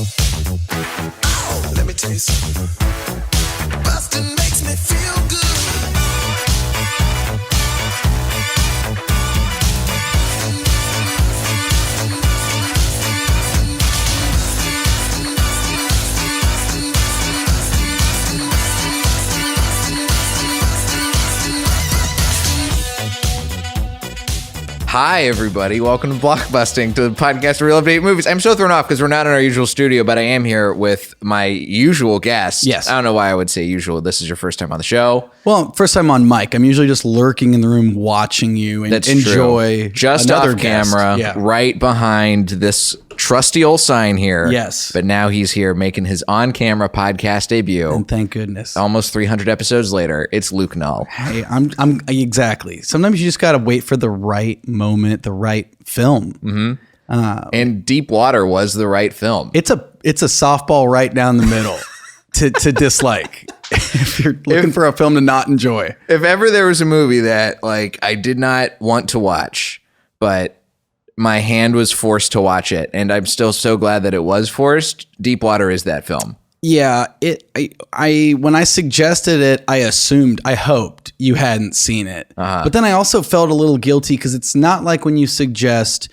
Oh, let me tell you something. Busting makes me feel good. Hi, everybody. Welcome to Blockbusting, to the podcast where we update movies. I'm so thrown off because we're not in our usual studio, but I am here with my usual guest. Yes. I don't know why I would say usual. This is your first time on the show. Well, first time on mic. I'm usually just lurking in the room watching you and That's enjoy true. Just another off camera, guest. Yeah. right behind this trusty old sign here. Yes. But now he's here making his on-camera podcast debut. And thank goodness. Almost 300 episodes later, it's Luke Null. Hey, I'm exactly. Sometimes you just got to wait for the right moment, the right film. Mm-hmm. And Deep Water was the right film. It's a softball right down the middle to dislike. If you're looking for a film to not enjoy. If ever there was a movie that like I did not want to watch, but my hand was forced to watch it, and I'm still so glad that it was forced, Deep Water is that film. Yeah, I when I suggested it, I hoped you hadn't seen it. Uh-huh. But then I also felt a little guilty because it's not like when you suggest,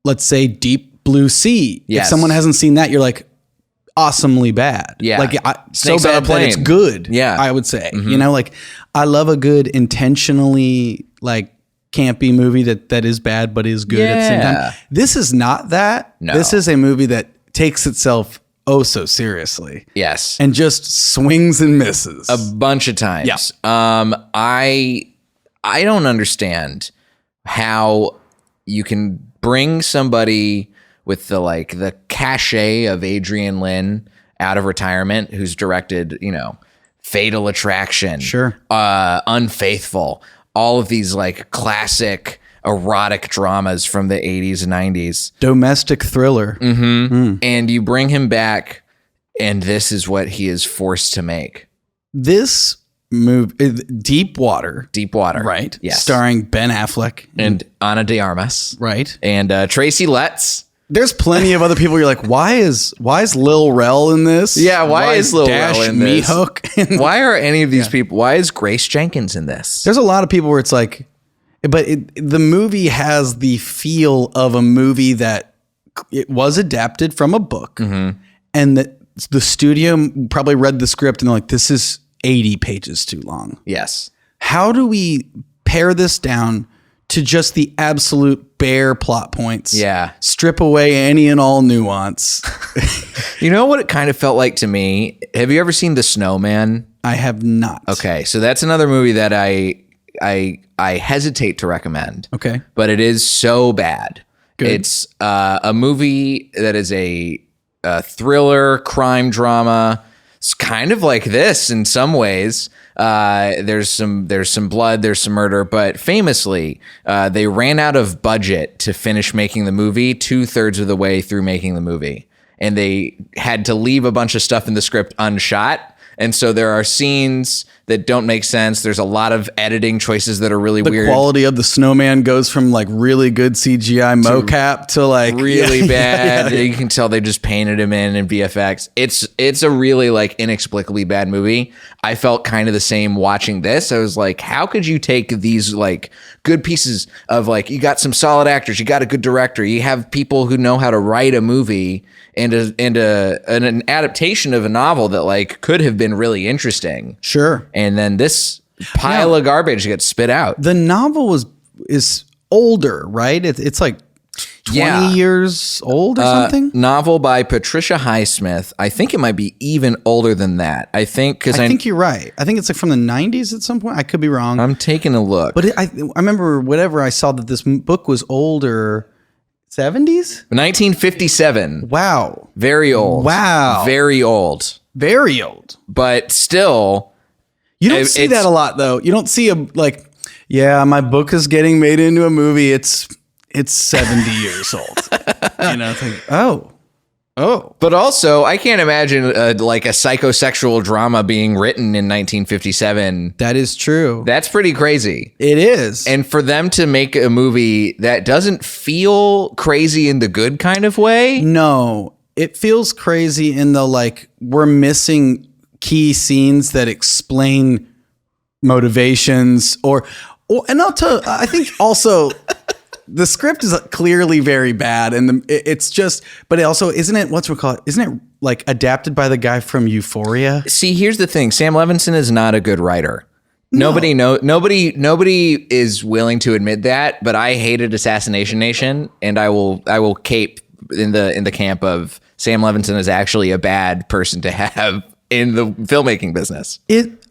let's say, Deep Blue Sea. Yes. If someone hasn't seen that, you're like, awesomely bad. Yeah. Like so Snakes on a bad that Plane. it's good. Yeah. I would say. Mm-hmm. You know, like I love a good intentionally like campy movie that is bad but is good at the same Yeah. time. This is not that. No. This is a movie that takes itself oh so seriously. Yes. And just swings and misses. A bunch of times. Yeah. I don't understand how you can bring somebody with the cachet of Adrian Lin out of retirement, who's directed, Fatal Attraction, Sure. Unfaithful, all of these like classic erotic dramas from the 80s and 90s. Domestic thriller. And you bring him back, and this is what he is forced to make. This movie, Deep Water. Deep Water. Right. Yes. Starring Ben Affleck. And Ana de Armas. Right. And Tracy Letts. There's plenty of other people you're like, why is Lil Rel in this? Yeah, why is Lil Rel in this? Mihawk? Why are any of these people? Why is Grace Jenkins in this? There's a lot of people where it's like, but the movie has the feel of a movie that it was adapted from a book, and that the studio probably read the script and they're like, this is 80 pages too long. Yes. How do we pare this down to just the absolute bare plot points? Yeah. Strip away any and all nuance. You know what it kind of felt like to me? Have you ever seen The Snowman? I have not. Okay, so that's another movie that I hesitate to recommend. Okay. But it is so bad. Good. It's a movie that is a thriller crime drama. It's kind of like this in some ways. There's some blood, there's some murder, but famously, they ran out of budget to finish making the movie 2/3 of the way through making the movie, and they had to leave a bunch of stuff in the script unshot. And so there are scenes that don't make sense. There's a lot of editing choices that are really weird. The quality of the snowman goes from like really good CGI mocap to like really bad. Yeah. You can tell they just painted him in VFX. It's a really like inexplicably bad movie. I felt kind of the same watching this. I was like, how could you take these like good pieces of like, you got some solid actors, you got a good director, you have people who know how to write a movie and an adaptation of a novel that like could have been really interesting. Sure. And then this pile of garbage gets spit out. The novel is older, right? It's like 20 years old or something. Novel by Patricia Highsmith. I think it might be even older than that. I think you're right. I think it's like from the 90s at some point. I could be wrong. I'm taking a look. But I remember whatever I saw that this book was older. 70s? 1957. Wow. Very old. Wow. Very old. Very old. But still, you don't see that a lot though. You don't see my book is getting made into a movie. It's 70 years old. It's like, oh. But also, I can't imagine like a psychosexual drama being written in 1957. That is true. That's pretty crazy. It is. And for them to make a movie that doesn't feel crazy in the good kind of way. No. it feels crazy in the like we're missing key scenes that explain motivations and I'll tell I think also the script is clearly very bad and it's just but it also isn't it like adapted by the guy from Euphoria? See, here's the thing. Sam Levinson is not a good writer. Nobody is willing to admit that, but I hated Assassination Nation and I will cape in the camp of Sam Levinson is actually a bad person to have in the filmmaking business.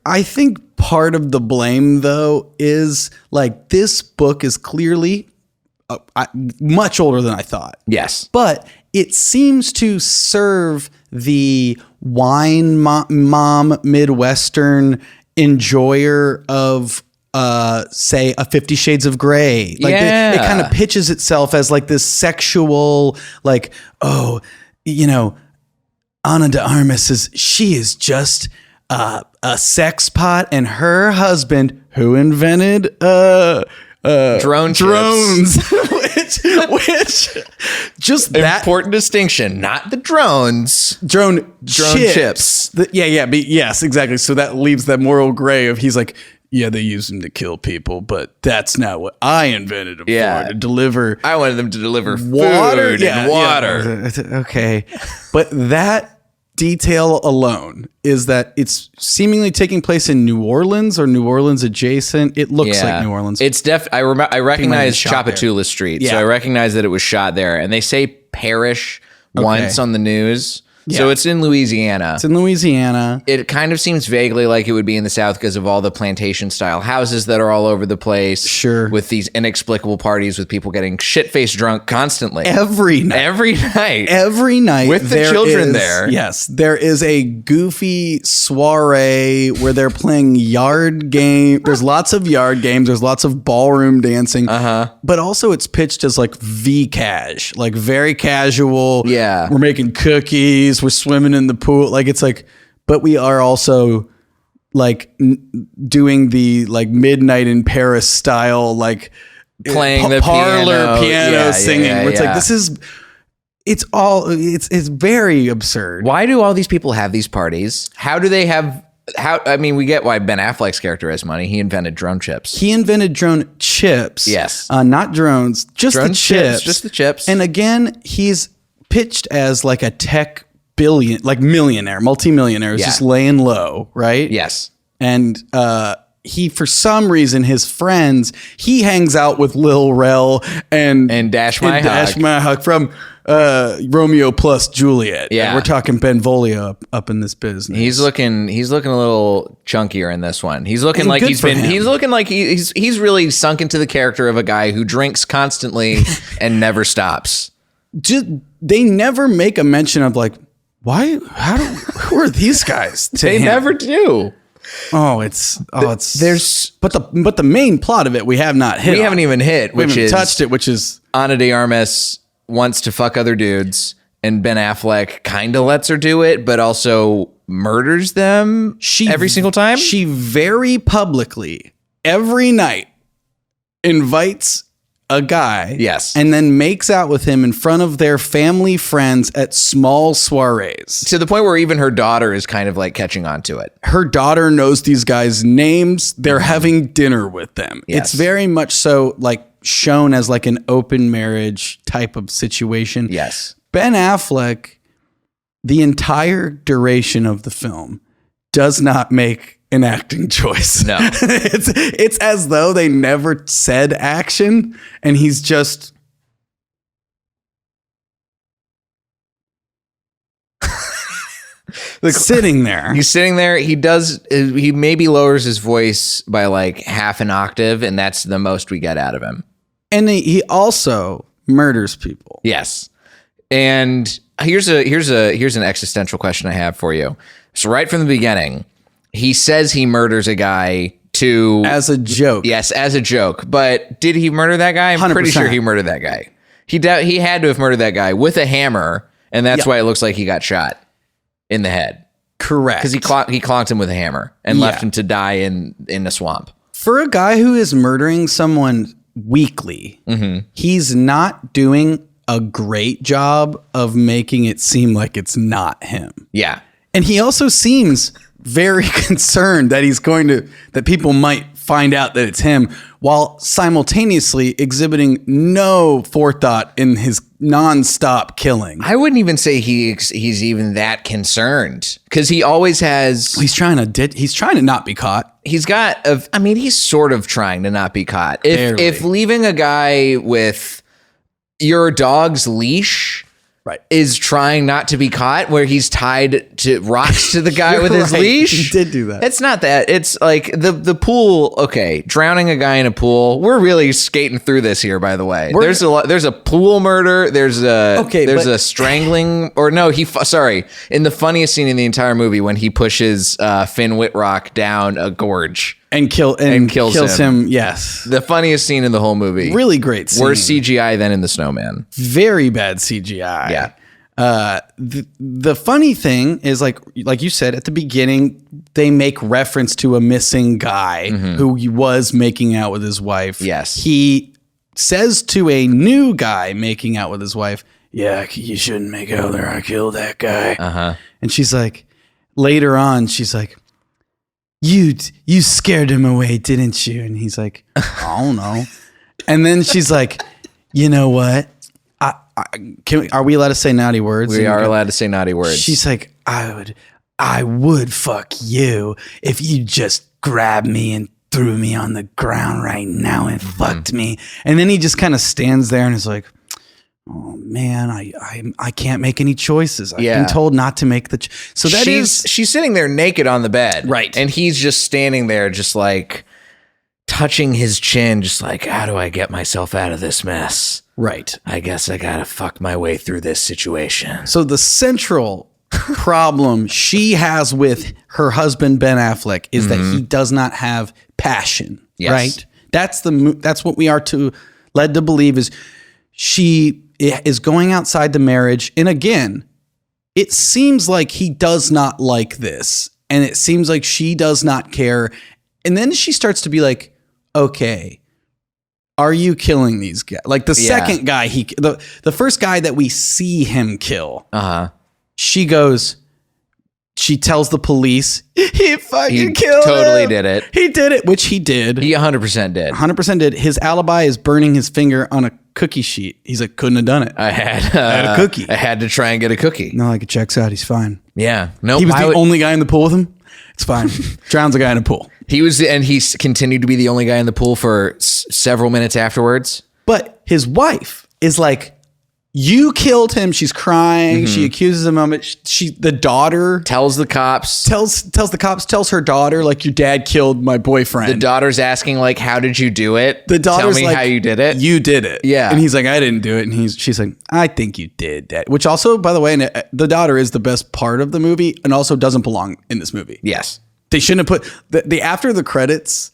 I think part of the blame though is like this book is clearly much older than I thought. Yes. But it seems to serve the wine mom Midwestern enjoyer of say a 50 Shades of Grey. Like it kind of pitches itself as like this sexual like, oh, you know, Ana de Armas she is just a sex pot and her husband who invented drones which just that important distinction, not the drone chips. Yes, exactly. So that leaves that moral gray of he's like, yeah, they use them to kill people, but that's not what I invented them for, to deliver. I wanted them to deliver water, food and water. Okay. But that detail alone is that it's seemingly taking place in New Orleans or New Orleans adjacent. It looks like New Orleans. It's I recognize Chapatula Street, so I recognize that it was shot there. And they say Parish once on the news. Yeah. So it's in Louisiana. It's in Louisiana. It kind of seems vaguely like it would be in the South because of all the plantation-style houses that are all over the place. Sure. With these inexplicable parties with people getting shit-faced drunk constantly. Every night. With the children there. Yes. There is a goofy soiree where they're playing yard game. There's lots of yard games. There's lots of ballroom dancing. But also it's pitched as like V-cash. Like very casual. Yeah. We're making cookies. We're swimming in the pool. Like it's like, but we are also like doing the like Midnight in Paris style, like playing the parlor piano singing. Where it's like, it's very absurd. Why do all these people have these parties? I mean, we get why Ben Affleck's character has money. He invented drone chips. He invented drone chips. Yes. Not drones, just drone the chips. Just the chips. And again, he's pitched as like a tech millionaire, multimillionaire, just laying low, right? Yes. And he, for some reason, his friends, he hangs out with Lil Rel and Dash My Hawk from Romeo plus Juliet. Yeah. And we're talking Benvolio up in this business. He's looking a little chunkier in this one. He's looking like he's really sunk into the character of a guy who drinks constantly and never stops. They never make a mention of like, who are these guys? They never do. But the main plot of it we have not hit. We haven't even hit, which is touched it, which is Ana de Armas wants to fuck other dudes, and Ben Affleck kind of lets her do it, but also murders them every single time. She very publicly every night invites a guy, and then makes out with him in front of their family friends at small soirees. To the point where even her daughter is kind of like catching on to it. Her daughter knows these guys' names. They're having dinner with them. Yes. It's very much so like shown as like an open marriage type of situation. Yes. Ben Affleck, the entire duration of the film, does not make an acting choice. No. It's as though they never said action and he's just sitting there. He's sitting there. He maybe lowers his voice by like half an octave, and that's the most we get out of him. And he also murders people. Yes. And here's an existential question I have for you. So right from the beginning, he says he murders a guy as a joke. Yes, as a joke. But did he murder that guy? I'm 100%. Pretty sure he murdered that guy. He had to have murdered that guy with a hammer, and that's why it looks like he got shot in the head. Correct. Because he clonked him with a hammer and left him to die in a swamp. For a guy who is murdering someone weekly, he's not doing a great job of making it seem like it's not him. Yeah. And he also seems very concerned that people might find out that it's him, while simultaneously exhibiting no forethought in his nonstop killing. I wouldn't even say he's even that concerned, because he always has. He's trying to not be caught. He's he's sort of trying to not be caught. Barely. If leaving a guy with your dog's leash is trying not to be caught, where he's tied to rocks to the guy with his leash. He did do that. It's not that. It's like the pool. Okay, drowning a guy in a pool. We're really skating through this here, by the way. There's a pool murder. There's a strangling, or no, in the funniest scene in the entire movie, when he pushes Finn Wittrock down a gorge. And kills him. Yes. The funniest scene in the whole movie. Really great scene. Worse CGI than in The Snowman. Very bad CGI. Yeah. The funny thing is, like you said at the beginning, they make reference to a missing guy who was making out with his wife. Yes. He says to a new guy making out with his wife, "Yeah, you shouldn't make out there. I killed that guy." Uh-huh. And she's like, later on, she's like, You scared him away, didn't you? And he's like, I don't know. And then she's like, you know what? Are we allowed to say naughty words? We are allowed to say naughty words. She's like, I would fuck you if you just grabbed me and threw me on the ground right now and fucked me. And then he just kind of stands there and is like, oh man, I can't make any choices. I've been told not to make so that she's sitting there naked on the bed, right? And he's just standing there, just like touching his chin, just like, how do I get myself out of this mess? Right. I guess I gotta fuck my way through this situation. So the central problem she has with her husband Ben Affleck is that he does not have passion. Yes. Right. That's what we are led to believe is she is going outside the marriage. And again, it seems like he does not like this. And it seems like she does not care. And then she starts to be like, okay, are you killing these guys? Like the second guy, the first guy that we see him kill, she tells the police, he killed totally him. did it. He did it, which he did. He 100% did. 100% did. His alibi is burning his finger on a cookie sheet. He's like, couldn't have done it. I had a cookie. I had to try and get a cookie. No, like it checks out. He's fine. Yeah. No, he was the only guy in the pool with him. It's fine. Drowns a guy in a pool. He was, and he continued to be the only guy in the pool for several minutes afterwards. But his wife is like, you killed him. She's crying. She accuses him of it. The daughter tells the cops, tells her daughter, like, your dad killed my boyfriend. The daughter's asking, like, how did you do it? The daughter's Tell me like, how you did it. You did it. Yeah. And he's like, I didn't do it. And she's like, I think you did, Dad. Which also, by the way, the daughter is the best part of the movie and also doesn't belong in this movie. Yes. They shouldn't have put the after the credits.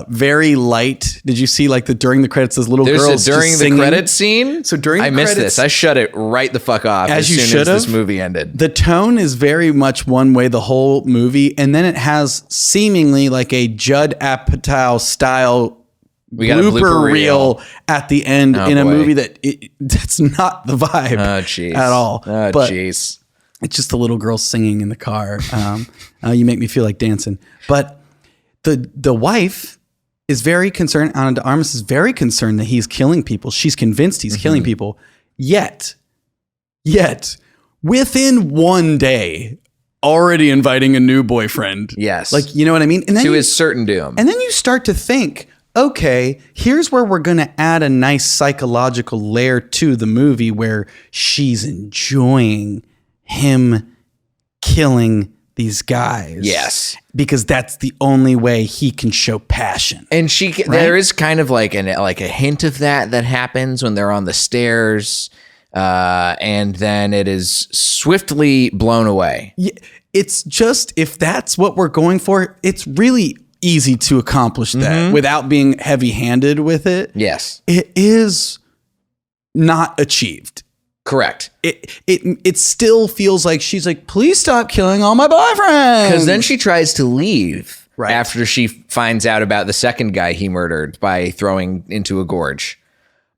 Very light. Did you see like during the credits, those little girls during just the singing? credits scene? So during the I missed credits, this. I shut it right the fuck off as soon as this movie ended. The tone is very much one way the whole movie, and then it has seemingly like a Judd Apatow style blooper reel at the end in a movie that's not the vibe at all. Oh, jeez. It's just the little girl singing in the car. You make me feel like dancing. But the wife is very concerned. Ana de Armas is very concerned that he's killing people. She's convinced he's killing people. Yet, within one day, already inviting a new boyfriend. Yes. Like, you know what I mean? And then to his certain doom. And then you start to think, okay, here's where we're going to add a nice psychological layer to the movie where she's enjoying him killing these guys. Yes. Because that's the only way he can show passion. And there is kind of like a hint of that happens when they're on the stairs, and then it is swiftly blown away. Yeah, it's just, if that's what we're going for, it's really easy to accomplish that without being heavy-handed with it. Yes. It is not achieved. Correct. It still feels like she's like, please stop killing all my boyfriends. Because then she tries to leave after she finds out about the second guy he murdered by throwing into a gorge.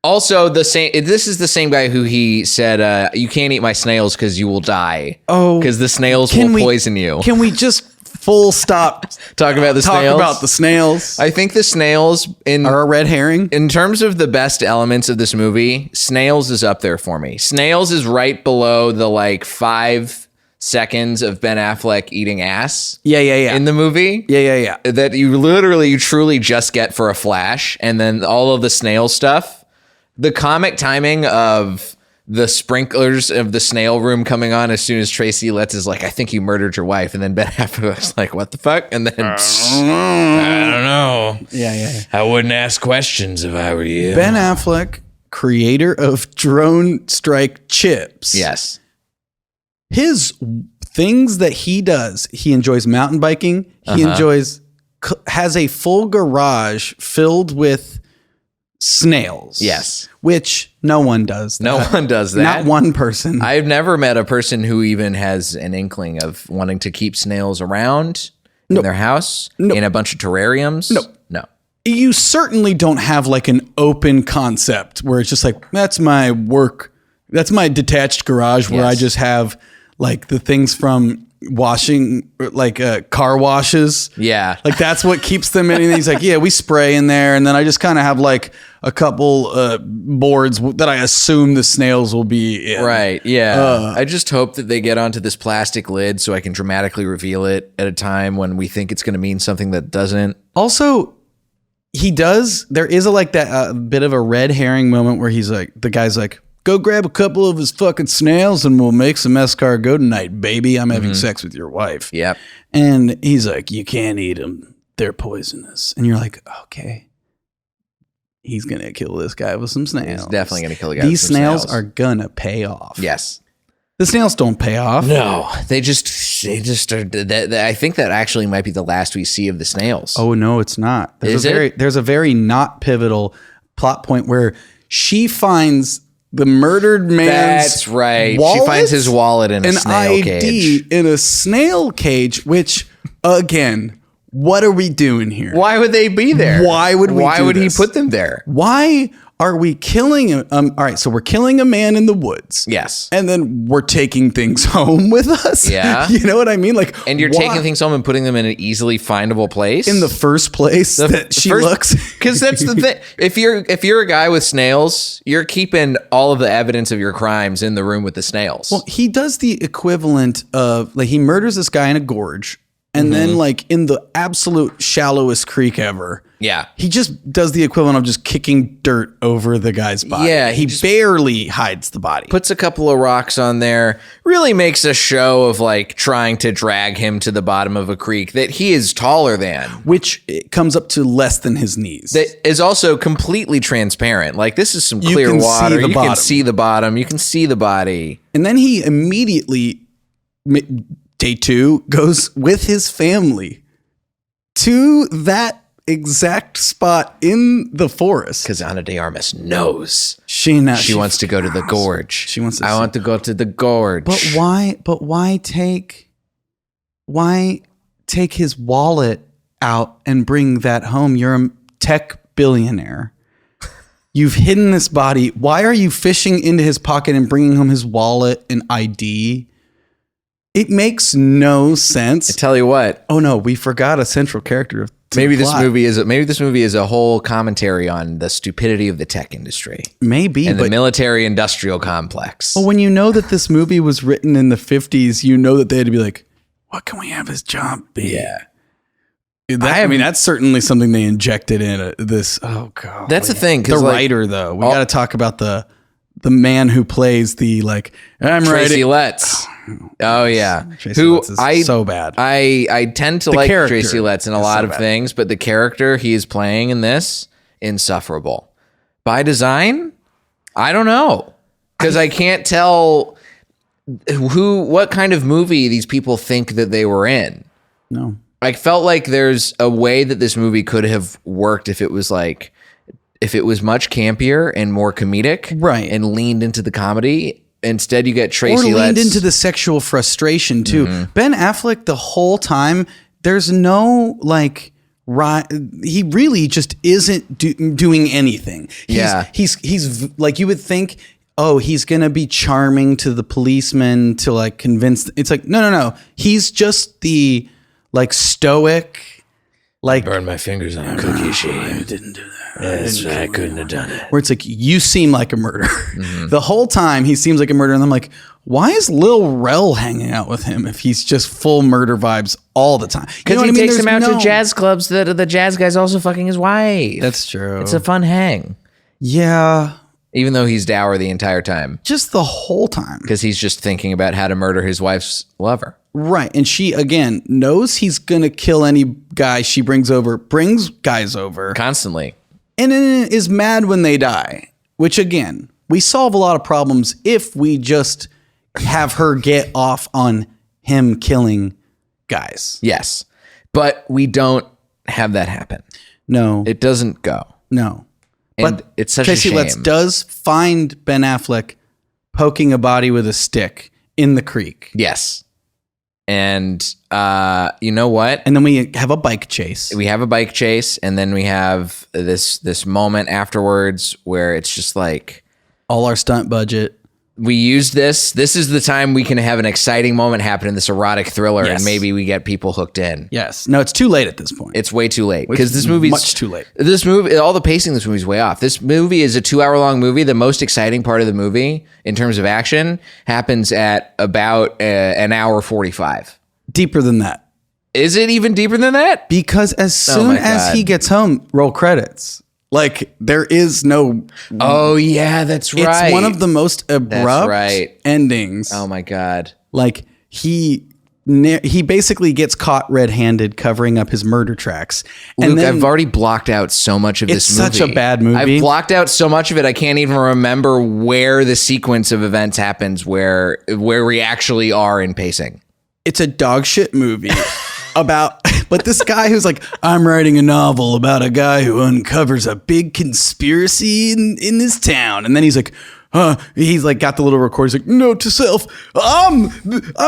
Also, this is the same guy who he said, you can't eat my snails because you will die. Oh, because the snails will poison you. Can we just full stop Talk about the snails? Talk about the snails. I think the snails are a red herring. In terms of the best elements of this movie, snails is up there for me. Snails is right below the like 5 seconds of Ben Affleck eating ass. Yeah. In the movie. Yeah. That you truly just get for a flash. And then all of the snail stuff. The comic timing of the sprinklers of the snail room coming on as soon as Tracy Letts is like, I think you murdered your wife. And then Ben Affleck's like, what the fuck? And then, I don't know. Yeah. I wouldn't ask questions if I were you. Ben Affleck, creator of Drone Strike Chips. Yes. His things that he does, he enjoys mountain biking. He has a full garage filled with snails. Yes. Which no one does that. No one does that. Not one person. I've never met a person who even has an inkling of wanting to keep snails around in their house in a bunch of terrariums. No. You certainly don't have like an open concept where it's just like, that's my work. That's my detached garage where I just have like the things from washing, like car washes. Yeah. Like that's what keeps them in. And he's like, yeah, we spray in there. And then I just kind of have like a couple boards that I assume the snails will be in. Right. Yeah. I just hope that they get onto this plastic lid so I can dramatically reveal it at a time when we think it's going to mean something that doesn't. Also, there is a bit of a red herring moment where he's like, the guy's like, go grab a couple of his fucking snails and we'll make some escargot tonight, baby. I'm having sex with your wife. Yep. And he's like, you can't eat them. They're poisonous. And you're like, okay. He's going to kill this guy with some snails. He's definitely going to kill the guy These with some snails are going to pay off. Yes. The snails don't pay off. No, they just are. I think that actually might be the last we see of the snails. Oh, no, it's not. There's a very not pivotal plot point where she finds the murdered man's That's right. wallet, she finds his wallet in a snail cage. In a snail cage, which, again, what are we doing here? Why would they be there? Why would he put them there? Why are we killing him? All right, so we're killing a man in the woods. Yes. And then we're taking things home with us. Yeah. You know what I mean? Like, and you're taking things home and putting them in an easily findable place in the first place looks. Because that's the thing. If you're a guy with snails, you're keeping all of the evidence of your crimes in the room with the snails. Well, he does the equivalent of like he murders this guy in a gorge. And then like in the absolute shallowest creek ever. Yeah. He just does the equivalent of just kicking dirt over the guy's body. Yeah. He barely hides the body. Puts a couple of rocks on there. Really makes a show of like trying to drag him to the bottom of a creek that he is taller than. Which comes up to less than his knees. That is also completely transparent. Like this is some clear water. You can see the bottom. You can see the body. And then he immediately... Day 2 goes with his family to that exact spot in the forest. Because Ana de Armas knows she wants to go to the gorge. She wants to. I want to go to the gorge. But why take his wallet out and bring that home? You're a tech billionaire. You've hidden this body. Why are you fishing into his pocket and bringing home his wallet and ID? It makes no sense. I tell you what. Oh no, we forgot a central character. Maybe this movie is a whole commentary on the stupidity of the tech industry. Maybe, and the military-industrial complex. Well, when you know that this movie was written in the 50s, you know that they had to be like, "What can we have his job be?" Yeah. I mean, that's certainly something they injected in this. Oh god, that's the thing. The writer, though, we got to talk about the man who plays the I'm Tracy Letts. Oh yeah, Tracy Letts is so bad. I tend to like Tracy Letts in a lot of things, but the character he is playing in this, insufferable. By design, I don't know, because I can't tell what kind of movie these people think that they were in. No, I felt like there's a way that this movie could have worked if it was much campier and more comedic, right, and leaned into the comedy. Instead, you get Tracy Letts. Or leaned Letts. into the sexual frustration, too. Ben Affleck, the whole time, there's no, Right, he really just isn't doing anything. He's like, you would think, oh, he's gonna be charming to the policeman to like convince. It's like no. He's just the like stoic, like Burn my fingers on a cookie sheet. I didn't do that. Yes, I couldn't have done it. Where it's like, you seem like a murderer. The whole time he seems like a murderer, and I'm like, why is Lil Rel hanging out with him if he's just full murder vibes all the time? Because he takes him out to jazz clubs that the jazz guy's also fucking his wife. That's true. It's a fun hang. Yeah. Even though he's dour the entire time. Just the whole time. Because he's just thinking about how to murder his wife's lover. Right. And she, again, knows he's going to kill any guy she brings guys over. Constantly. And then is mad when they die. Which, again, we solve a lot of problems if we just have her get off on him killing guys. Yes. But we don't have that happen. No. It doesn't go. No. And But it's such Tracy a shame. Letts does find Ben Affleck poking a body with a stick in the creek. Yes. And you know what? And then we have a bike chase. We have a bike chase, and then we have this moment afterwards where it's just like, All our stunt budget. we use this. This is the time we can have an exciting moment happen in this erotic thriller, Yes. and maybe we get people hooked in. Yes. No, it's too late at this point. It's way too late Which because this is movie's much too late. This movie, all the pacing in this movie is way off. This movie is a 2-hour long movie. The most exciting part of the movie in terms of action happens at about an hour 45. Deeper than that. Is it even deeper than that? Because as soon my as God. he gets home, roll credits. Like, there is no... Oh yeah, that's right. It's one of the most abrupt right. endings. Oh my God. Like, he basically gets caught red-handed covering up his murder tracks. And Luke, then I've already blocked out so much of this movie. It's such a bad movie. I've blocked out so much of it, I can't even remember where the sequence of events happens, where we actually are in pacing. it's a dog shit movie about, but this guy who's like, I'm writing a novel about a guy who uncovers a big conspiracy in this town. And then he's like, he's like got the little recorder. He's like, note to self, I'm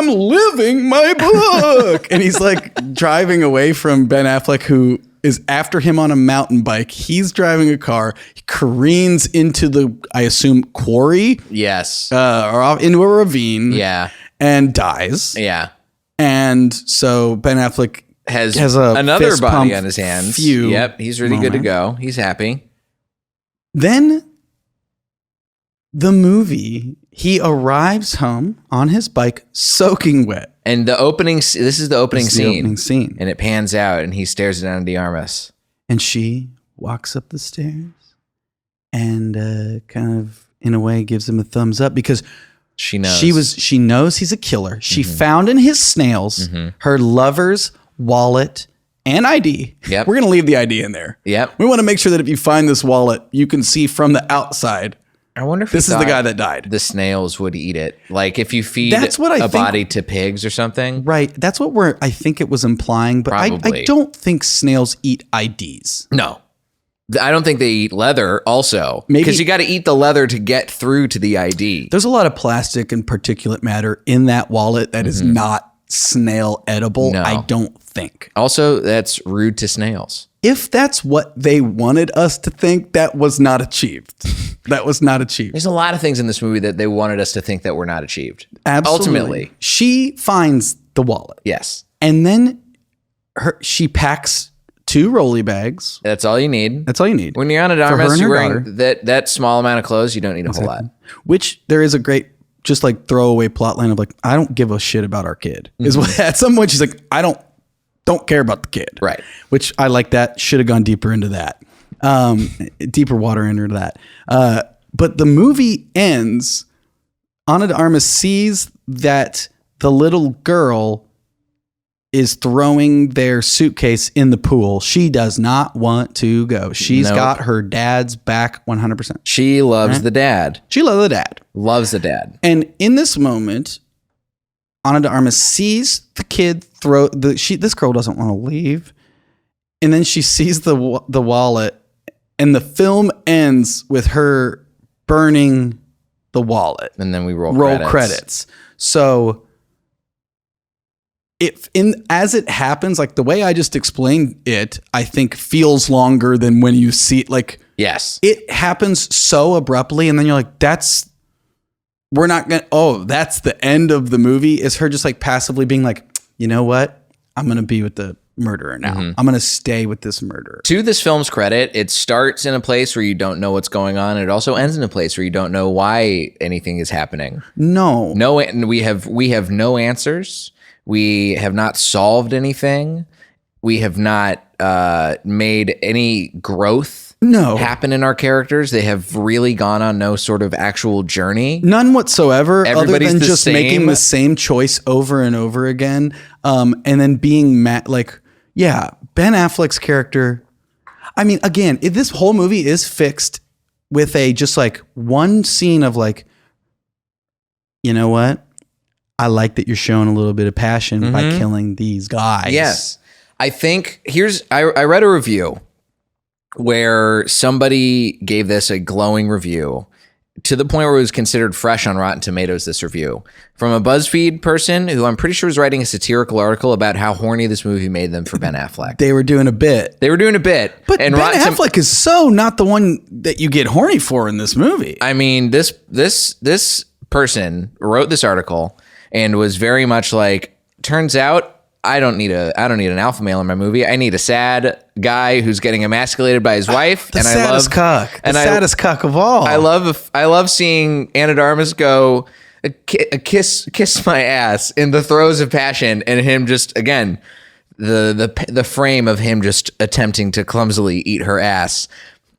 living my book. And he's like driving away from Ben Affleck, who is after him on a mountain bike. He's driving a car. He careens into the, I assume, quarry. Yes. Or off into a ravine. Yeah. And dies. Yeah. And so Ben Affleck Has a another fist body pump on his hands. few Yep. He's really good to go. He's happy. Then the movie, he arrives home on his bike soaking wet. And the opening, this is the opening This is the scene. opening scene. And it pans out and he stares down at the Armas. And she walks up the stairs and kind of, in a way, gives him a thumbs up because She knows. she knows he's a killer. She found in his snails her lover's wallet and ID. Yep. We're going to leave the ID in there. Yep. We want to make sure that if you find this wallet, you can see from the outside, I wonder if this is the guy that died. The snails would eat it. Like if you feed That's what I a think. body to pigs or something. Right. That's what I think it was implying, but I Probably. don't think snails eat IDs. No. I don't think they eat leather also. Maybe- Because you got to eat the leather to get through to the ID. There's a lot of plastic and particulate matter in that wallet that is not snail edible. No. I don't think. Also, that's rude to snails. If that's what they wanted us to think, that was not achieved. That was not achieved. There's a lot of things in this movie that they wanted us to think that were not achieved. Absolutely. Ultimately, She finds the wallet. yes. And then she packs 2 rolly bags. That's all you need. That's all you need. When you're on a For her Armas, and you're her wearing that small amount of clothes. You don't need a whole lot. Which there is a great just like throwaway plot line of like, I don't give a shit about our kid. Is what at some point she's like, I don't care about the kid. Right. Which I like that. Should have gone deeper into that. Deeper water into that. But the movie ends. Ana de Armas sees that the little girl is throwing their suitcase in the pool. She does not want to go. She's Nope. got her dad's back 100%. She loves the dad. She loves the dad. Loves the dad. And in this moment, Ana de Armas sees the kid throw this girl doesn't want to leave. And then she sees the wallet, and the film ends with her burning the wallet. And then we roll Roll credits. So as it happens, like the way I just explained it, I think feels longer than when you see it. Like, yes, it happens so abruptly, and then you're like, that's the end of the movie. Is her just like passively being like, you know what? I'm going to be with the murderer now. I'm going to stay with this murderer. To this film's credit, it starts in a place where you don't know what's going on. It also ends in a place where you don't know why anything is happening. No, we have no answers. We have not solved anything. We have not made any growth happen in our characters. They have really gone on no sort of actual journey. None whatsoever. Everybody's other than the just same. making the same choice over and over again. And then being Ben Affleck's character. I mean, again, this whole movie is fixed with a just like one scene of like, you know what? I like that you're showing a little bit of passion by killing these guys. Yes. I think I read a review where somebody gave this a glowing review to the point where it was considered fresh on Rotten Tomatoes, this review from a BuzzFeed person who I'm pretty sure was writing a satirical article about how horny this movie made them for Ben Affleck. They were doing a bit. But Ben Affleck is so not the one that you get horny for in this movie. I mean, this person wrote this article and was very much like, turns out I don't need an alpha male in my movie. I need a sad guy who's getting emasculated by his wife. The saddest cuck of all. I love seeing Anna de Armas go kiss my ass in the throes of passion, and him just again the frame of him just attempting to clumsily eat her ass.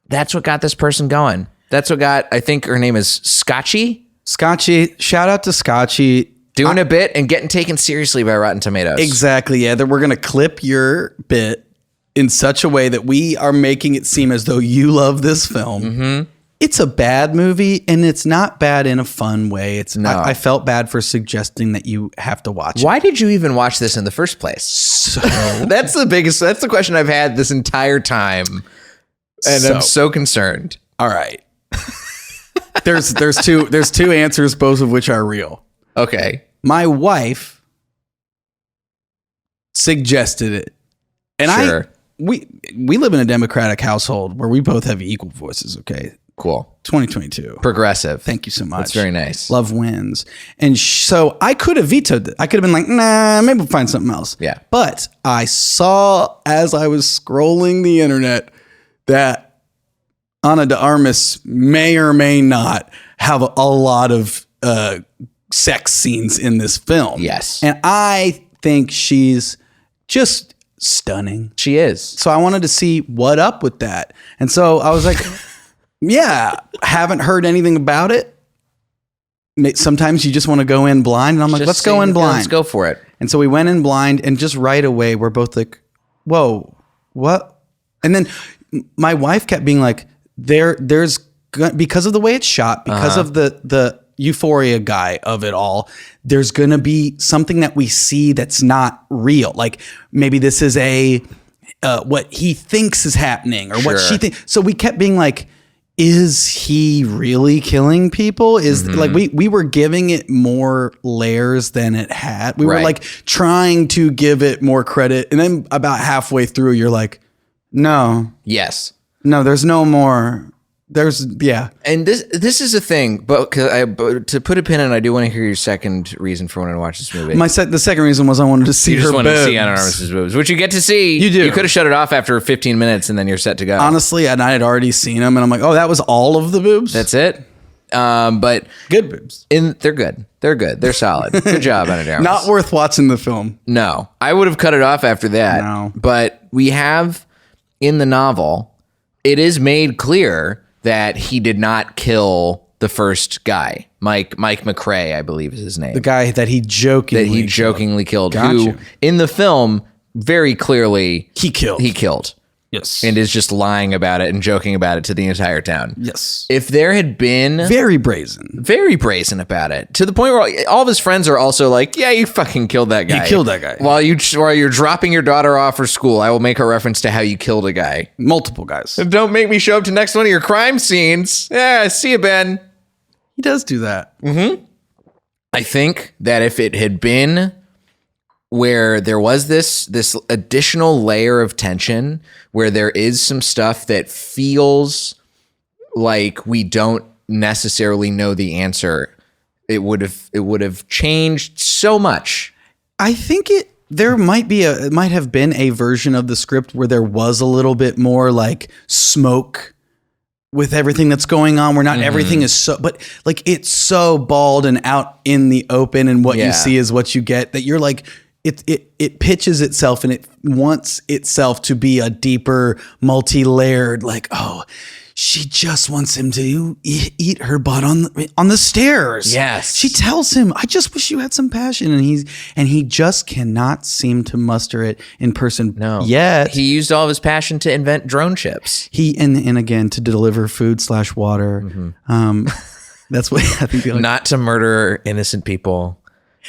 That's what got this person going. That's what got, I think her name is Scotchy. Shout out to Scotchy. Doing a bit and getting taken seriously by Rotten Tomatoes. Exactly. Yeah. That we're going to clip your bit in such a way that we are making it seem as though you love this film. Mm-hmm. It's a bad movie, and it's not bad in a fun way. I felt bad for suggesting that you have to watch it. Why did you even watch this in the first place? So that's the question I've had this entire time. And I'm so concerned. All right. There's two answers, both of which are real. Okay. My wife suggested it. And sure. we live in a democratic household where we both have equal voices, okay? Cool. 2022. Progressive. Thank you so much. That's very nice. Love wins. And so I could have vetoed it. I could have been like, nah, maybe we'll find something else. Yeah. But I saw as I was scrolling the internet that Ana de Armas may or may not have a lot of sex scenes in this film. Yes. And I think she's just stunning. She is. So I wanted to see what up with that. And so I was like, yeah, haven't heard anything about it. Sometimes you just want to go in blind. And I'm like, let's go in blind. Let's go for it. And so we went in blind, and just right away, we're both like, whoa, what? And then my wife kept being like, there's because of the way it's shot, because of the euphoria guy of it all, there's going to be something that we see that's not real. Like maybe this is what he thinks is happening, or what she thinks. So we kept being like, is he really killing people? Like we were giving it more layers than it had. We were like trying to give it more credit. And then about halfway through, you're like, no. Yes. No, there's no more. And this is a thing, but to put a pin in, I do want to hear your second reason for wanting to watch this movie. The second reason was I wanted to see her boobs. You just wanted to see Ana de Armas' boobs, which you get to see. You do. You could have shut it off after 15 minutes, and then you're set to go. Honestly, and I had already seen them, and I'm like, oh, that was all of the boobs? That's it. But good boobs. They're good. They're good. They're solid. Good job, Ana de Armas. Not worth watching the film. No, I would have cut it off after that. No. But we have in the novel, it is made clear that he did not kill the first guy, Mike McCrae, I believe is his name. The guy that he jokingly killed. Who in the film very clearly he killed. Yes. And is just lying about it and joking about it to the entire town. Yes. If there had been very brazen about it, to the point where all of his friends are also like, yeah, you fucking killed that guy. You killed that guy. While you're dropping your daughter off for school, I will make a reference to how you killed a guy. Multiple guys. Don't make me show up to next one of your crime scenes. Yeah, see you, Ben. He does do that. Mm-hmm. I think that if it had been where there was this additional layer of tension where there is some stuff that feels like we don't necessarily know the answer, it would have changed so much. I think there might have been a version of the script where there was a little bit more like smoke with everything that's going on, where not everything is so, but like it's so bald and out in the open, and what you see is what you get, that you're like, it pitches itself and it wants itself to be a deeper, multi-layered, like, oh, she just wants him to eat her butt on the stairs. Yes. She tells him, I just wish you had some passion. And he just cannot seem to muster it in person. No. Yet. He used all of his passion to invent drone ships. And again, to deliver food/water. That's what I think. Not to murder innocent people.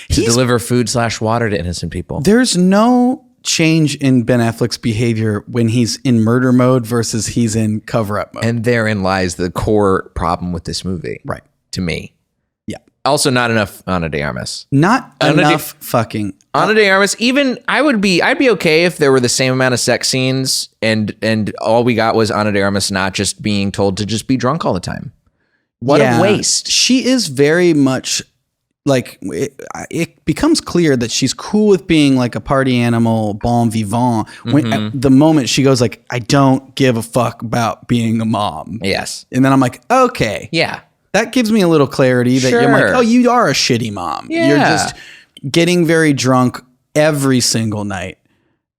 To deliver food/water to innocent people. There's no change in Ben Affleck's behavior when he's in murder mode versus he's in cover-up mode. And therein lies the core problem with this movie. Right. To me. Yeah. Also, not enough Ana de Armas. Not enough fucking. Ana de Armas, even I'd be okay if there were the same amount of sex scenes and all we got was Ana de Armas not just being told to just be drunk all the time. What a waste. She is very much like, it becomes clear that she's cool with being like a party animal, bon vivant. When at the moment she goes like, I don't give a fuck about being a mom. Yes. And then I'm like, okay. Yeah. That gives me a little clarity that you're like, oh, you are a shitty mom. Yeah. You're just getting very drunk every single night.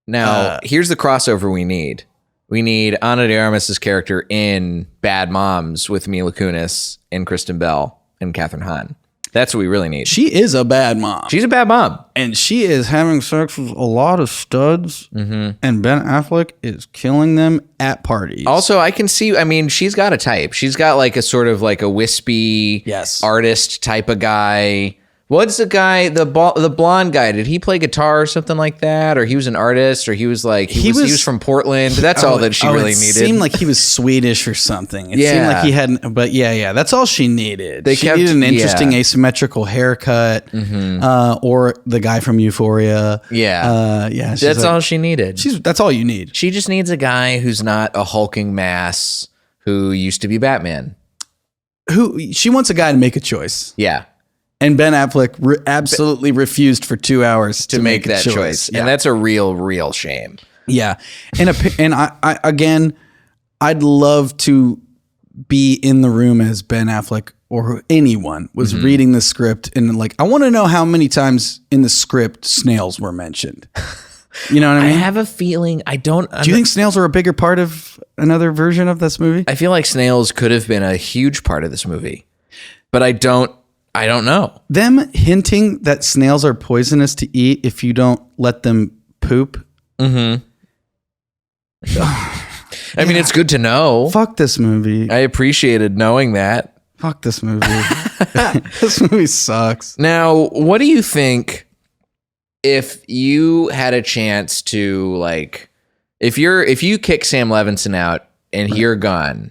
Now, here's the crossover we need. We need Ana de Armas' character in Bad Moms with Mila Kunis and Kristen Bell and Katherine Hahn. That's what we really need. She is a bad mom. She's a bad mom. And she is having sex with a lot of studs. And Ben Affleck is killing them at parties. Also, I can see, I mean, she's got a type. She's got like a sort of like a wispy artist type of guy. What's the guy, the blonde guy? Did he play guitar or something like that? Or he was an artist, or he was like, he was from Portland. That's all that she really needed. It seemed like he was Swedish or something. It seemed like he hadn't, but yeah. That's all she needed. She needed an interesting asymmetrical haircut, or the guy from Euphoria. That's all she needed. That's all you need. She just needs a guy who's not a hulking mass who used to be Batman. She wants a guy to make a choice. Yeah. And Ben Affleck absolutely refused for 2 hours to make that choice. And that's a real shame. Yeah. And I again, I'd love to be in the room as Ben Affleck or anyone was reading the script and like, I want to know how many times in the script snails were mentioned. You know what I mean? I have a feeling Do you think snails are a bigger part of another version of this movie? I feel like snails could have been a huge part of this movie, but I don't know. Them hinting that snails are poisonous to eat if you don't let them poop. I mean, it's good to know. Fuck this movie. I appreciated knowing that. Fuck this movie. This movie sucks. Now, what do you think if you had a chance to, like, if you kick Sam Levinson out and you're gone,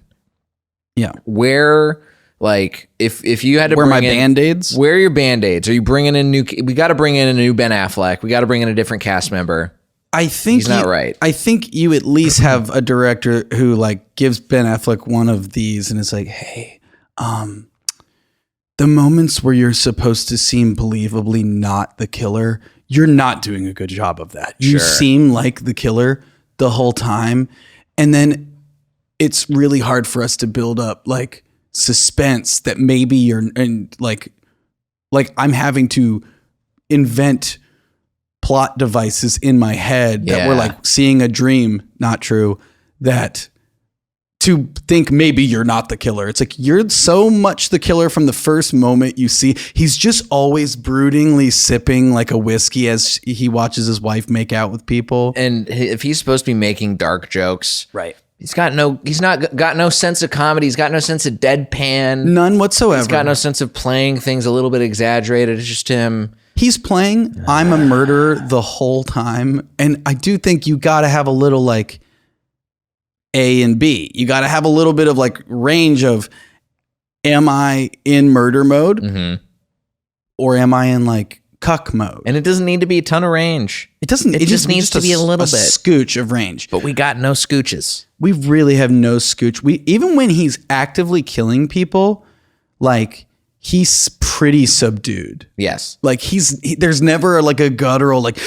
where... Like, if you had to wear my Band-Aids? Wear your Band-Aids. Are you bringing in we got to bring in a new Ben Affleck. We got to bring in a different cast member. I think he's not right. I think you at least have a director who like gives Ben Affleck one of these and it's like, hey, the moments where you're supposed to seem believably not the killer, you're not doing a good job of that. You seem like the killer the whole time. And then it's really hard for us to build up like suspense that maybe you're and like I'm having to invent plot devices in my head that we're like seeing a dream, not true, that to think maybe you're not the killer. It's like you're so much the killer from the first moment you see. He's just always broodingly sipping like a whiskey as he watches his wife make out with people. And if he's supposed to be making dark jokes, right. He's not got no sense of comedy. He's got no sense of deadpan. None whatsoever. He's got no sense of playing things a little bit exaggerated. It's just him. He's playing I'm a murderer the whole time. And I do think you got to have a little like A and B. You got to have a little bit of like range of, am I in murder mode? Or am I in like cuck mode. And it doesn't need to be a ton of range. It doesn't. It just needs to be a little bit. Scooch of range. But we got no scooches. We really have no scooch. Even when he's actively killing people, like he's pretty subdued. Yes. Like there's never like a guttural like.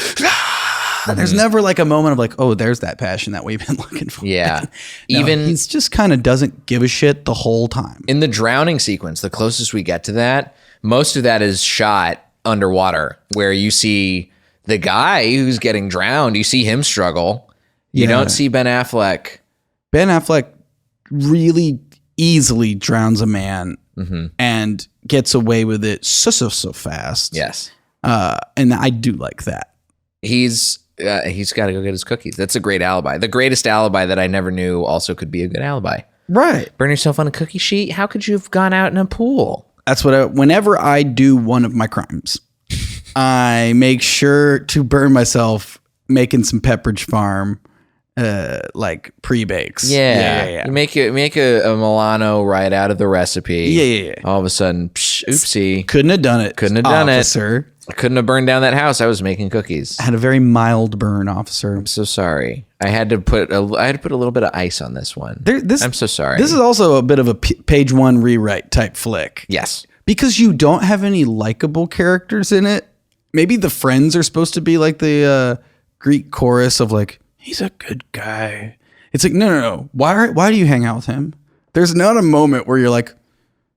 There's never like a moment of like, oh, there's that passion that we've been looking for. Yeah. No, he's just kind of doesn't give a shit the whole time. In the drowning sequence, the closest we get to that, most of that is shot underwater, where you see the guy who's getting drowned, you see him struggle. You don't see Ben Affleck. Ben Affleck really easily drowns a man and gets away with it so fast. Yes. And I do like that. He's got to go get his cookies. That's a great alibi. The greatest alibi that I never knew also could be a good alibi. Right. Burn yourself on a cookie sheet? How could you have gone out in a pool? That's whenever I do one of my crimes, I make sure to burn myself making some Pepperidge Farm, like pre-bakes. Yeah. You make a Milano right out of the recipe. Yeah. All of a sudden, oopsie. Couldn't have done it. Officer. I couldn't have burned down that house. I was making cookies. I had a very mild burn, officer. I'm so sorry. I had to put a little bit of ice on this one. I'm so sorry. This is also a bit of a page one rewrite type flick. Yes. Because you don't have any likable characters in it. Maybe the friends are supposed to be like the Greek chorus of like, he's a good guy. It's like, no. Why do you hang out with him? There's not a moment where you're like,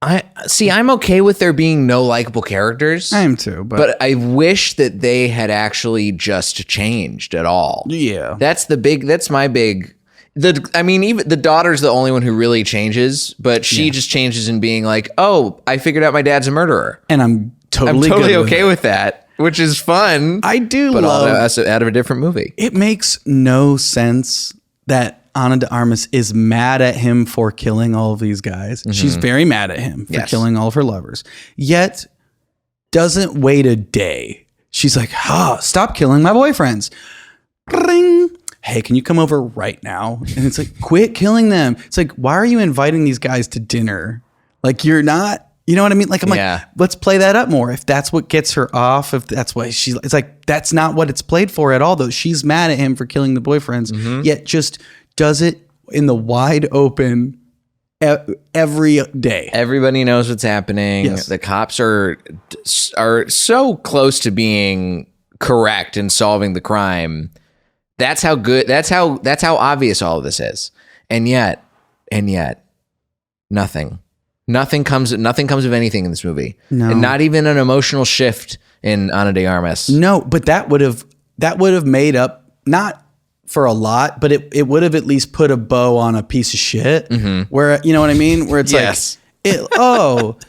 I'm okay with there being no likable characters. I am too, but I wish that they had actually just changed at all. Yeah. That's my big. Even the daughter's the only one who really changes, but she just changes in being like, oh, I figured out my dad's a murderer. And I'm totally okay with that, which is fun. I do but love out of a different movie. It makes no sense that Ana de Armas is mad at him for killing all of these guys. She's very mad at him for killing all of her lovers, yet doesn't wait a day. She's like, stop killing my boyfriends. Ring. Hey, can you come over right now? And it's like, quit killing them. It's like, why are you inviting these guys to dinner? Like, you're not, you know what I mean? Like, I'm like, let's play that up more. If that's what gets her off, if that's why it's like, that's not what it's played for at all, though. She's mad at him for killing the boyfriends, yet just does it in the wide open every day. Everybody knows what's happening. Yes. The cops are so close to being correct in solving the crime. That's how obvious all of this is. And yet nothing comes of anything in this movie. No. And not even an emotional shift in Ana de Armas. No, but that would have made up, not for a lot, but it would have at least put a bow on a piece of shit where, you know what I mean? Where it's like,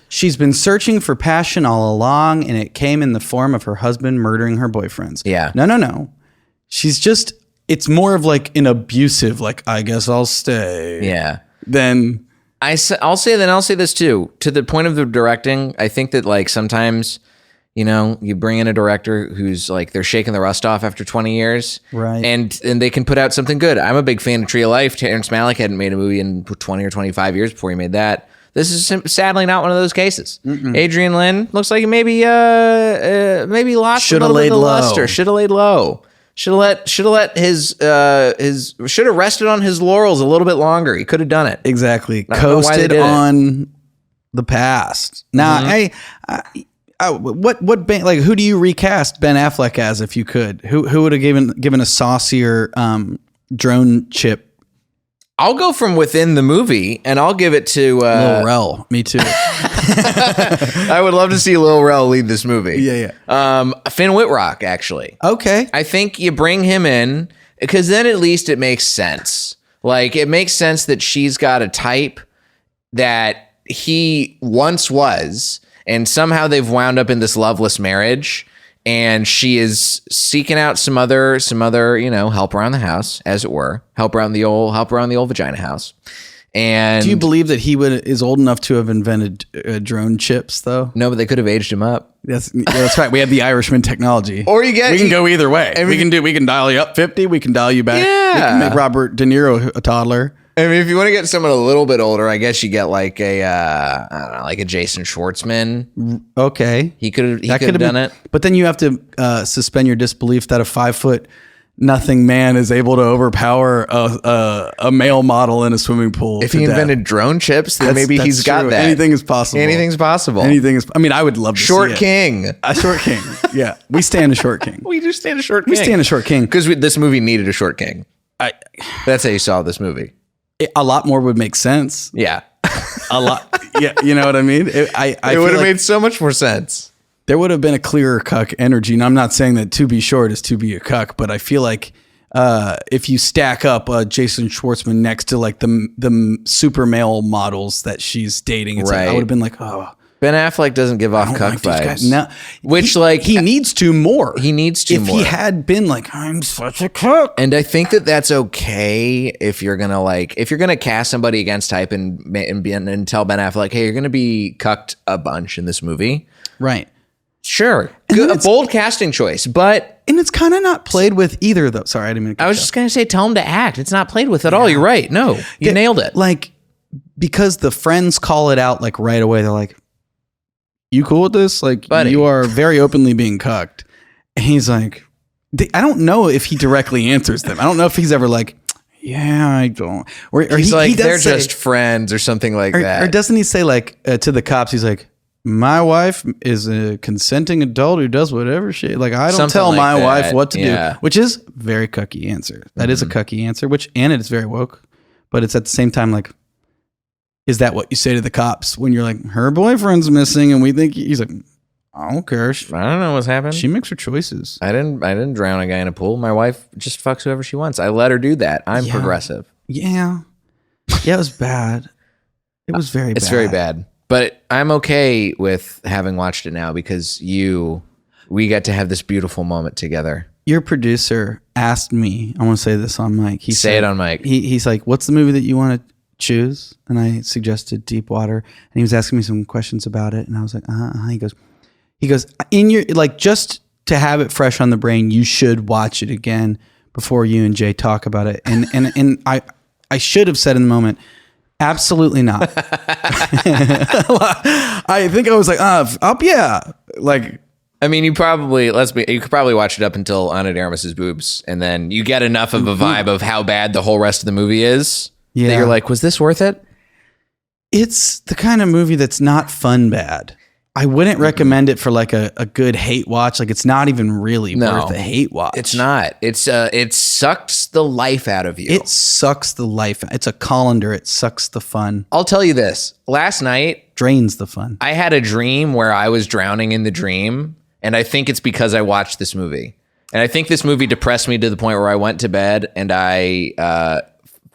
she's been searching for passion all along and it came in the form of her husband murdering her boyfriends. Yeah. No. She's just, it's more of like an abusive, like, I guess I'll stay. Yeah. Then I'll say this too, to the point of the directing. I think that like sometimes, you bring in a director who's like, they're shaking the rust off after 20 years. Right. And they can put out something good. I'm a big fan of Tree of Life. Terrence Malick hadn't made a movie in 20 or 25 years before he made that. This is sadly not one of those cases. Adrian Lin looks like maybe lost a little bit of luster. Should have laid low. Should have rested on his laurels a little bit longer. He could have done it. Exactly. Coasted on the past. Now, what band, like, who do you recast Ben Affleck as if you could? Who would have given a saucier drone chip? I'll go from within the movie, and I'll give it to Lil Rel. Me too. I would love to see Lil Rel lead this movie. Yeah. Finn Wittrock, actually. Okay. I think you bring him in because then at least it makes sense. Like, it makes sense that she's got a type that he once was, and somehow they've wound up in this loveless marriage. And she is seeking out some other, help around the house, as it were, help around the old vagina house. And do you believe that he is old enough to have invented drone chips, though? No, but they could have aged him up. That's right. We have the Irishman technology. Or we can go either way. We can dial you up 50. We can dial you back. Yeah. We can make Robert De Niro a toddler. I mean, if you want to get someone a little bit older, I guess you get like a, I don't know, like a Jason Schwartzman. Okay. He could have done it. But then you have to suspend your disbelief that a 5 nothing man is able to overpower a male model in a swimming pool. If he invented drone chips, then maybe he's got true. that. Anything is possible. Anything's possible. Anything is. I mean, I would love to Short see it. King. A short king. Yeah, we stand a short king. We just stand a short king. We stand a short king. Because this movie needed a short king. That's how you saw this movie. A lot more would make sense. Yeah. A lot. Yeah, you know what I mean? It would have made so much more sense. There would have been a clearer cuck energy. And I'm not saying that to be short is to be a cuck, but I feel like if you stack up Jason Schwartzman next to like the super male models that she's dating, it's like, I would have been like, oh. Ben Affleck doesn't give off cuck vibes. No, which he needs to more. He needs to more. If he had been like, I'm such a cuck. And I think that that's okay if you're gonna cast somebody against type and tell Ben Affleck, hey, you're gonna be cucked a bunch in this movie. Right. Sure. A bold casting choice, but it's kind of not played with either though. Sorry, I didn't mean to I was just gonna say tell him to act. It's not played with at all. You're right. No, you nailed it. Like, because the friends call it out like right away. They're like, you cool with this? Like, buddy, you are very openly being cucked. And he's like, I don't know if he directly answers them. I don't know if he's ever like, yeah, I don't. Or he's like, they're just friends or something like that. Or doesn't he say like to the cops, he's like, my wife is a consenting adult who does whatever she, like, I don't something tell like my wife what to do, which is very cucky answer. That is a cucky answer, and it is very woke, but it's at the same time like, is that what you say to the cops when you're like, her boyfriend's missing and we think he's like, I don't care. I don't know what's happened. She makes her choices. I didn't drown a guy in a pool. My wife just fucks whoever she wants. I let her do that. I'm progressive. Yeah. Yeah, it was bad. It was very bad. It's very bad. But I'm okay with having watched it now because we got to have this beautiful moment together. Your producer asked me, I want to say this on mic. Say it on mic. He's like, what's the movie that you want to choose? And I suggested Deepwater, and he was asking me some questions about it, and I was like, he goes in your, like, just to have it fresh on the brain, you should watch it again before you and Jay talk about it. And I should have said in the moment, absolutely not. I think I was like, up, yeah, like. I mean, you could probably watch it up until Ana de Armas's boobs, and then you get enough of a vibe of how bad the whole rest of the movie is. Yeah. That you're like, was this worth it? It's the kind of movie that's not fun bad. I wouldn't recommend it for like a good hate watch. Like, it's not even really worth a hate watch. It's not. It sucks the life out of you. It sucks the life. It's a colander. It sucks the fun. I'll tell you this. Last night drains the fun. I had a dream where I was drowning in the dream, and I think it's because I watched this movie. And I think this movie depressed me to the point where I went to bed and I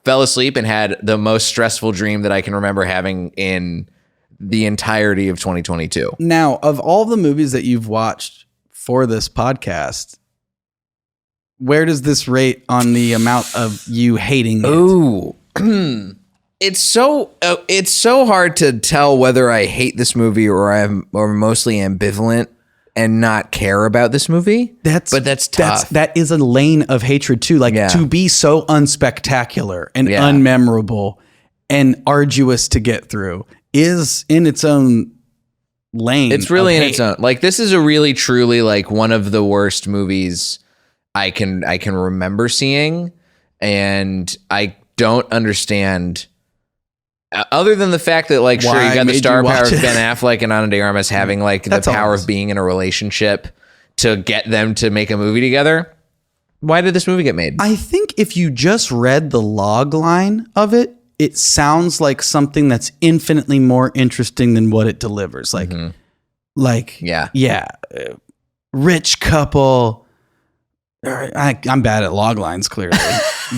fell asleep and had the most stressful dream that I can remember having in the entirety of 2022. Now, of all the movies that you've watched for this podcast, where does this rate on the amount of you hating it? Ooh, it's so hard to tell whether I hate this movie or mostly ambivalent and not care about this movie. That's tough. That is a lane of hatred too. Like, to be so unspectacular and unmemorable and arduous to get through is in its own lane. It's really in its own. Like, this is a really truly like one of the worst movies I can remember seeing, and I don't understand. Other than the fact that, like, sure, you got the star power of Ben Affleck and Ana de Armas having like the power of being in a relationship to get them to make a movie together. Why did this movie get made? I think if you just read the log line of it, it sounds like something that's infinitely more interesting than what it delivers. Like, rich couple. I'm bad at log lines, clearly.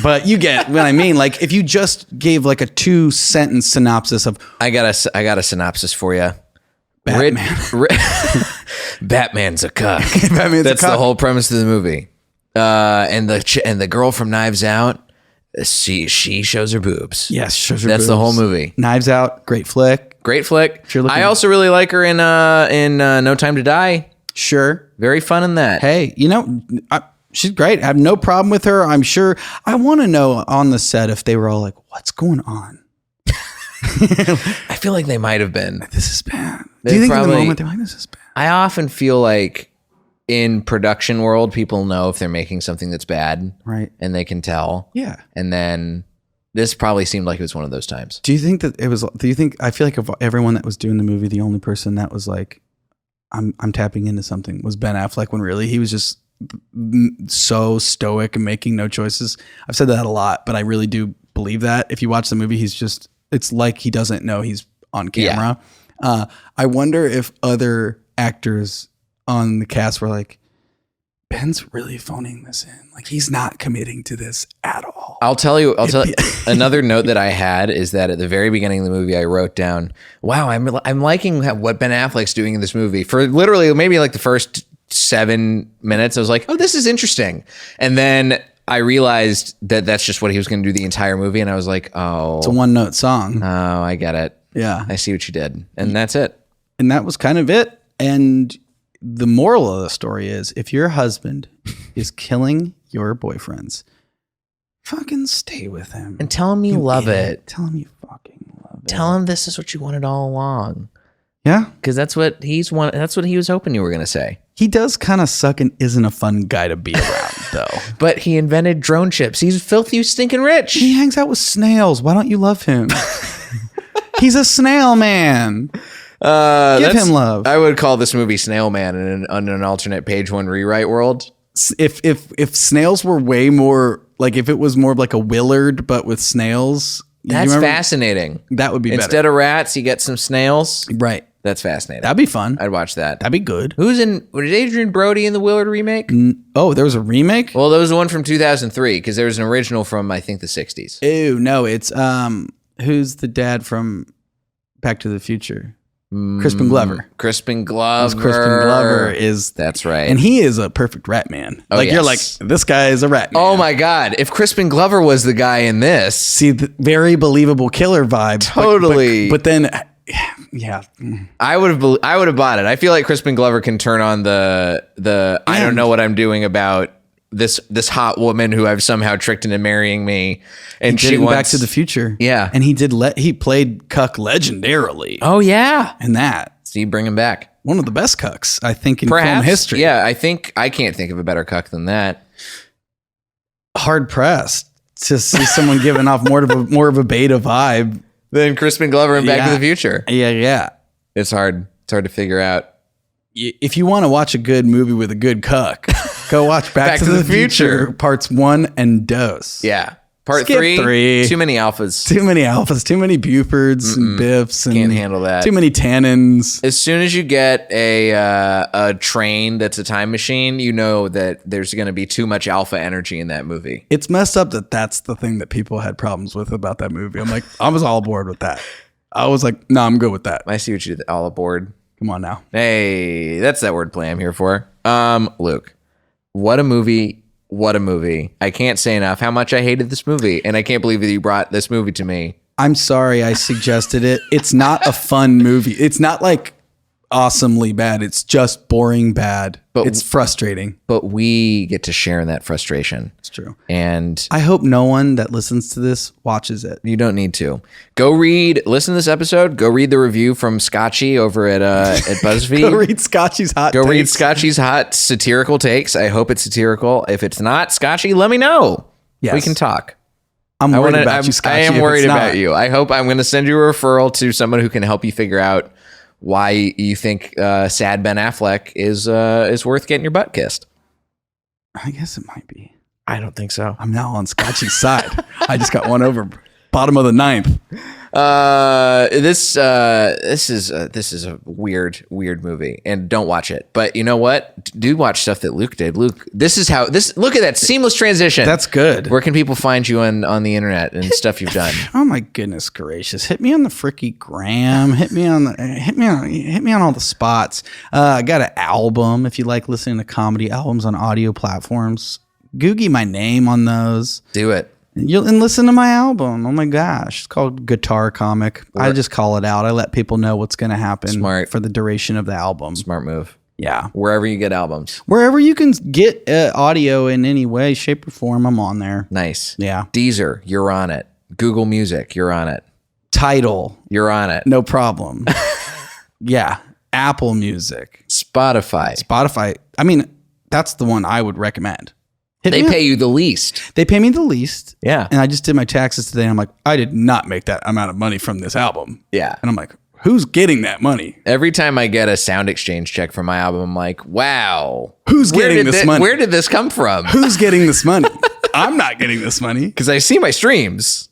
But you get what I mean. Like, if you just gave like a 2-sentence synopsis of, I got a synopsis for you. Batman. Batman's a cuck. That's the whole premise of the movie. And the girl from Knives Out, she shows her boobs. Yes, shows her That's boobs. the whole movie. Knives Out, great flick. I also really like her in No Time to Die. Sure. Very fun in that. Hey, She's great. I have no problem with her. I'm sure. I want to know on the set if they were all like, what's going on? I feel like they might have been. This is bad. Do you think in the moment they're like, this is bad? I often feel like in production world, people know if they're making something that's bad. Right. And they can tell. Yeah. And then this probably seemed like it was one of those times. Do you think that it was, I feel like of everyone that was doing the movie, the only person that was like, I'm tapping into something was Ben Affleck, when really he was just so stoic and making no choices. I've said that a lot, but I really do believe that. If you watch the movie, it's like he doesn't know he's on camera. Yeah. I wonder if other actors on the cast were like, Ben's really phoning this in. Like, he's not committing to this at all. I'll tell you another note that I had is that at the very beginning of the movie, I wrote down, wow, I'm liking what Ben Affleck's doing in this movie. For literally maybe like the first 7 minutes, I was like, oh, this is interesting. And then I realized that that's just what he was going to do the entire movie. And I was like, oh. It's a one-note song. Oh, I get it. Yeah. I see what you did. And that's it. And that was kind of it. And the moral of the story is, if your husband is killing your boyfriends, fucking stay with him. And tell him you love it. Tell him you fucking love it. Tell him this is what you wanted all along. Yeah. Because that's what he was hoping you were going to say. He does kind of suck and isn't a fun guy to be around, though. But he invented drone ships. He's filthy stinking rich. He hangs out with snails. Why don't you love him? He's a snail man. Give him love. I would call this movie Snail Man in an alternate page one rewrite world. If snails were way more, like if it was more like a Willard but with snails. That's fascinating. That would be better. Instead of rats, you get some snails. Right. That's fascinating. That'd be fun. I'd watch that. That'd be good. Was Adrian Brody in the Willard remake? Oh, there was a remake? Well, there was the one from 2003 because there was an original from, I think, the 60s. Ew, no, it's who's the dad from Back to the Future? Crispin Glover. Crispin Glover. Crispin Glover is... That's right. And he is a perfect rat man. Oh, like, yes. You're like, this guy is a rat man. Oh, my God. If Crispin Glover was the guy in this... See, the very believable killer vibe. Totally. But then... Yeah, I would have bought it. I feel like Crispin Glover can turn on the I don't know what I'm doing about this hot woman who I've somehow tricked into marrying me, and she wants Back to the Future. Yeah, and he played Cuck legendarily. Oh yeah, and that so you bring him back. One of the best Cucks I think in Perhaps, film history. Yeah, I can't think of a better Cuck than that. Hard pressed to see someone giving off more of a beta vibe. Then Crispin Glover in Back to the Future. Yeah. It's hard to figure out. If you want to watch a good movie with a good cuck, go watch Back to the Future parts 1 and 2. Yeah. Part Skip 3. Too many alphas. Too many Bufords and Biffs. And can't handle that. Too many Tannins. As soon as you get a train that's a time machine, you know that there's going to be too much alpha energy in that movie. It's messed up that that's the thing that people had problems with about that movie. I'm like, I was all aboard with that. I was like, no, I'm good with that. I see what you did. All aboard. Come on now. Hey, that's that wordplay I'm here for. Luke, what a movie. What a movie. I can't say enough how much I hated this movie, and I can't believe that you brought this movie to me. I'm sorry I suggested it. It's not a fun movie. It's not like awesomely bad. It's just boring bad. But it's frustrating. But we get to share in that frustration. It's true. And I hope no one that listens to this watches it. You don't need to. Listen to this episode. Go read the review from Scotchy over at BuzzFeed. Go read Scotchy's hot takes. Read Scotchy's hot satirical takes. I hope it's satirical. If it's not, Scotchy, let me know. Yes. We can talk. I'm worried about you, Scotchy. I am worried about you. I hope I'm going to send you a referral to someone who can help you figure out why you think sad Ben Affleck is worth getting your butt kissed. I guess it might be. I don't think so. I'm now on Scotchy's side. I just got one over. Bottom of the ninth. This is a weird movie, and don't watch it. But you know what? Do watch stuff that Luke did. Luke, look at that seamless transition. That's good. Where can people find you on the internet and stuff you've done? Oh my goodness gracious! Hit me on the fricky gram. Hit me on all the spots. I got an album. If you like listening to comedy albums on audio platforms, Googie my name on those. Do it. And listen to my album. Oh my gosh. It's called Guitar Comic. I just call it out. I let people know what's going to happen for the duration of the album. Smart move. Yeah. Wherever you get albums. Wherever you can get audio in any way, shape, or form, I'm on there. Nice. Yeah. Deezer, you're on it. Google Music, you're on it. Tidal, You're on it. no problem. Yeah. Apple Music. Spotify. I mean, that's the one I would recommend. They pay you the least. They pay me the least. Yeah. And I just did my taxes today. And I'm like, I did not make that amount of money from this album. Yeah. And I'm like, who's getting that money? Every time I get a sound exchange check for my album, I'm like, wow. Who's getting this money? Where did this come from? Who's getting this money? I'm not getting this money. Because I see my streams.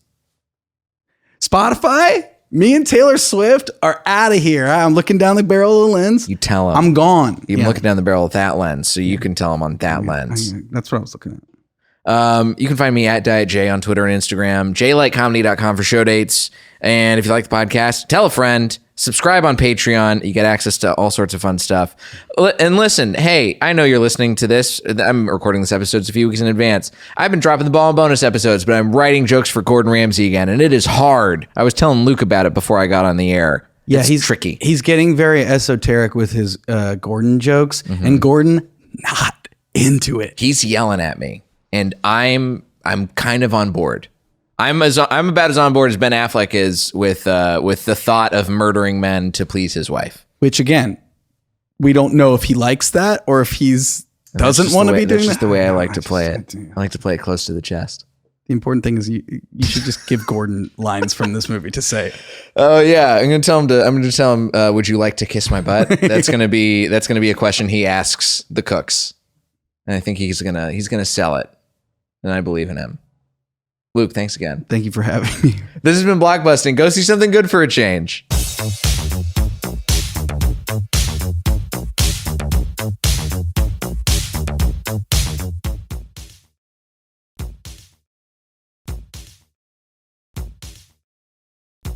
Spotify, me and Taylor Swift are out of here. I'm looking down the barrel of the lens. You tell them. I'm gone. You're looking down the barrel of that lens, so you can tell them on that lens. That's what I was looking at. You can find me at Diet J on Twitter and Instagram, jlightcomedy.com for show dates. And if you like the podcast, tell a friend, subscribe on Patreon. You get access to all sorts of fun stuff. And listen, hey, I know you're listening to this. I'm recording this episode a few weeks in advance. I've been dropping the ball on bonus episodes, but I'm writing jokes for Gordon Ramsay again, and it is hard. I was telling Luke about it before I got on the air. Yeah, he's tricky. He's getting very esoteric with his Gordon jokes, and Gordon not into it. He's yelling at me, and I'm kind of on board. I'm about as on board as Ben Affleck is with the thought of murdering men to please his wife. Which again, we don't know if he likes that or if he's doesn't want to be doing that. That's just the way I like to play it. I like to play it close to the chest. The important thing is you should just give Gordon lines from this movie to say. Oh yeah, I'm gonna tell him. Would you like to kiss my butt? That's gonna be a question he asks the cooks, and I think he's gonna sell it, and I believe in him. Luke, thanks again. Thank you for having me. This has been Blockbusting. Go see something good for a change.